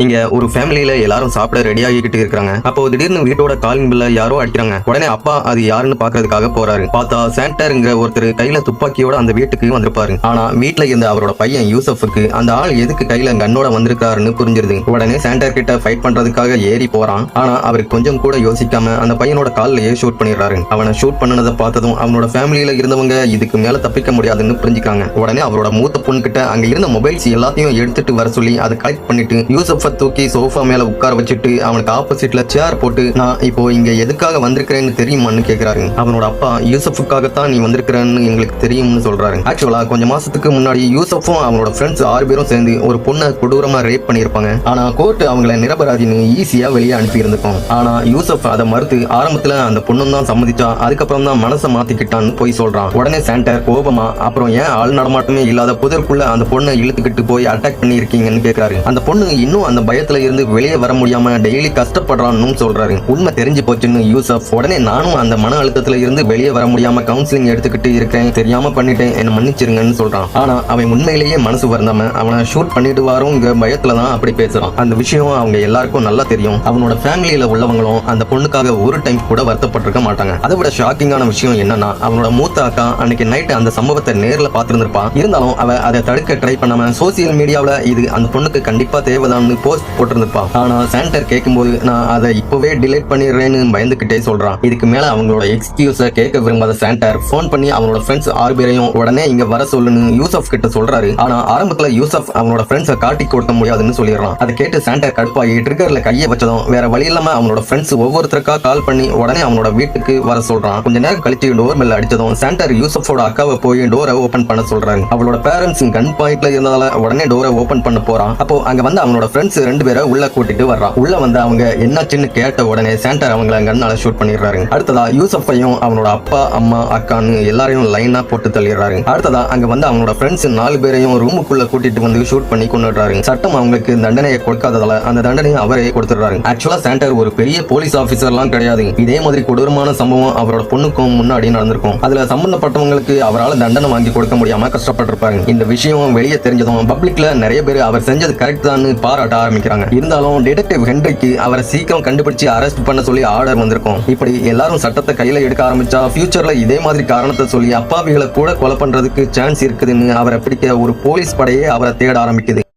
இங்க ஒரு ஃபேமிலியில எல்லாரும் சாப்பிட ரெடி ஆகிக்கிட்டு இருக்காங்க. அப்போ திடீர்னு வீட்டோட காலிங் பில்ல யாரோ அடிக்கிறாங்க. உடனே அப்பா அது யாருன்னு பாக்குறதுக்காக போறாரு. பார்த்தா சாண்டர்ங்கிற ஒருத்தர் கையில துப்பாக்கியோட அந்த வீட்டுக்கு வந்திருப்பாரு. ஆனா வீட்டுல இருந்த அவரோட பையன் யூசஃபுக்கு அந்த ஆள் எதுக்கு கையில கன்னோட வந்திருக்காருன்னு புரிஞ்சிருது. உடனே சாண்டர் கிட்ட ஃபைட் பண்றதுக்காக ஏறி போறான். ஆனா அவர் கொஞ்சம் கூட யோசிக்காம அந்த பையனோட கால்லயே ஷூட் பண்ணிடுறாரு. அவனை ஷூட் பண்ணனதை பார்த்ததும் அவனோட ஃபேமிலியில இருந்தவங்க இதுக்கு மேல தப்பிக்க முடியாதுன்னு புரிஞ்சுக்காங்க. உடனே அவரோட மூத்த பொண்ணு கிட்ட அங்க இருந்த மொபைல்ஸ் எல்லாத்தையும் எடுத்துட்டு வர சொல்லி அதை கலெக்ட் பண்ணிட்டு யூசஃப தூக்கி சோஃபா மேல உட்கார வச்சுட்டு அவனுக்கு ஆப்போசிட்ல சேர் போட்டு நான் இப்போ இங்க எதுக்காக வந்திருக்கிறேன்னு தெரியுமான்னு கேக்குறாரு. அவனோட அப்பா யூசஃபுக்காகத்தான் நீ வந்திருக்கிறன்னு எங்களுக்கு தெரியும்னு சொல்றாரு. ஆக்சுவலா கொஞ்சம் மாசத்துக்கு முன்னாடி யூசஃபும் அவனோட ஃப்ரெண்ட்ஸ் 6 பேரும் சேர்ந்து ஒரு பொண்ணை கொடூரமா ரேப் பண்ணிருப்பாங்க. ஆனா கோர்ட் அவங்களை நிரபராதின்னு ஈஸியா வெளியே அனுப்பி இருந்திருக்கும். ஆனா யூசஃப் அதை மறுத்து ஆரம்பத்துல அந்த பொண்ணும் தான் சம்மதிச்சா, அதுக்கப்புறம் தான் மனசை மாத்திக்கிட்டான்னு போய் சொல்றான். உடனே சாண்டர் கோபமா அப்புறம் ஏன் ஆள் நடமாட்டமே இல்லாத புதற்குள்ள அந்த பொண்ணை இழுத்துக்கிட்டு போய் அட்டாக் பண்ணி இருக்கீங்கன்னு கேக்குறாரு. அந்த பொண்ணு இன்னும் அந்த பயத்துல இருந்து வெளியே வர முடியாம டெய்லி கஷ்டப்படுறான்னு சொல்றாரு. உண்மை தெரிஞ்சு போச்சுன்னு யூசப் உடனே நானும் அந்த மன அழுத்தத்துல இருந்து வெளியே வர முடியாம கவுன்சிலிங் எடுத்துக்கிட்டு இருக்கேன், தெரியாம பண்ணிட்டேன், என்ன மன்னிச்சிருங்கன்னு சொல்றான். ஆனா அவன் உண்மையிலேயே மனசு வருந்தாம அவனை ஷூட் பண்ணிட்டு வாரோங்க பயத்துலதான் அப்படி பேசுறான். அந்த விஷயம் அவங்க எல்லாருக்கும் நல்லா தெரியும். அவனோட ஃபேமிலியில உள்ளவங்களும் அந்த பொண்ணுக்காக ஒரு டைம் கூட வருத்தப்பட்டிருக்க மாட்டாங்க. அதை விட ஷாக்கிங்கான விஷயம் என்னன்னா அவனோட மூத்த அக்கா அன்னைக்கு நைட் அந்த சம்பவத்தை நேர்ல பாத்துருந்திருப்பா. இருந்தாலும் அவ அதை தடுக்க ட்ரை பண்ணாம சோசியல் மீடியாவில இது அந்த பொண்ணுக்கு கண்டிப்பா தேவைதான்னு போஸ்ட் போட்டிருந்திருப்பா. ஆனா சாண்டர் கேட்கும்போது நான் அதை இப்பவே டிலீட் பண்ணிடுறேன்னு பயந்துகிட்டே சொல்றான். இதுக்கு மேல அவங்களோட எக்ஸ்கியூஸ கேட்க விரும்பாத சாண்டர் போன் பண்ணி அவனோட ஃப்ரெண்ட்ஸ் 6 பேரையும் உடனே இங்க வர சொல்லுன்னு யூசப் கிட்ட சொல்றாரு. ஆனா ஆரம்பத்துல யூசப் அவனோட ஃப்ரெண்ட்ஸை காட்டி கொடுக்க முடியாதுன்னு சொல்லிடுறான். அதை கேட்டு சாண்டர் கடுப்பாகி ட்ரிகர்ல கையை வச்சதும் வேற வழி இல்லாம அவனோட ஃப்ரெண்ட்ஸ் ஒவ்வொருத்தருக்கா கால் பண்ணி உடனே அவனோட வீட்டுக்கு வர சொல்றான். கொஞ்ச நேரம் கழிச்சு டோர் பெல் அடிச்சதும் சாண்டர் யூசஃபோட அக்காவை போய் டோரை ஓபன் பண்ண சொல்றாரு. அவளோட பேரண்ட்ஸ் கன் பாயிண்ட்ல இருந்ததால உடனே டோரை ஓபன் பண்ண போறான். அப்போ அங்க வந்து அவனோட ஃப்ரெண்ட்ஸ் 2 பேரை உள்ள கூட்டிட்டு வர்றான். உள்ள வந்து அவங்க என்னாச்சுன்னு கேட்ட உடனே சாண்டர் அவங்கள கண்ணால ஷூட் பண்ணிடுறாரு. அடுத்ததா யூசஃபையும் அவனோட அப்பா அம்மா அக்கான்னு எல்லாரையும் லைனா போட்டு தள்ளிடுறாரு. அடுத்ததா அங்க வந்து அவனோட ஃப்ரெண்ட்ஸ் 4 பேரையும் ரூமுக்குள்ள கூட்டிட்டு வந்து ஷூட் பண்ணி கொண்டுடுறாரு. சட்டம் அவங்களுக்கு தண்டனையை கொடுக்காததால அந்த தண்டனையை அவரே கொடுத்துடுறாரு. ஆக்சுவலா சாண்டர் ஒரு பெரிய போலீஸ் ஆபீசர்லாம் கிடையாது. இதே மாதிரி கொடூரமான சம்பவம் அவரோட பொண்ணுக்கும் முன்னாடி நடந்திருக்கும். அதுல சம்பந்தப்பட்டவங்களுக்கு அவரால் தண்டனை வாங்கி கொடுக்க முடியாம கஷ்டப்பட்டிருப்பாரு. இந்த விஷயம் வெளியே தெரிஞ்சதும் பப்ளிக்ல நிறைய பேர் அவர் செஞ்சது கரெக்ட் தான் பாராட்ட ஆரம்பிக்கிறாங்க. இருந்தாலும் டிடெக்டிவ் ஹென்ரிக்கு அவரை சீக்கிரம் கண்டுபிடிச்சு அரெஸ்ட் பண்ண சொல்லி ஆர்டர் வந்திருக்கும். இப்படி எல்லாரும் சட்டத்தை கையில எடுக்க ஆரம்பிச்சா ஃபியூச்சர்ல இதே மாதிரி காரணத்தை சொல்லி அப்பாவிகளை கூட கொலை பண்றதுக்கு சான்ஸ் இருக்குதுன்னு அவரை பிடிக்க ஒரு போலீஸ் படையே அவரை தேட ஆரம்பிக்குது.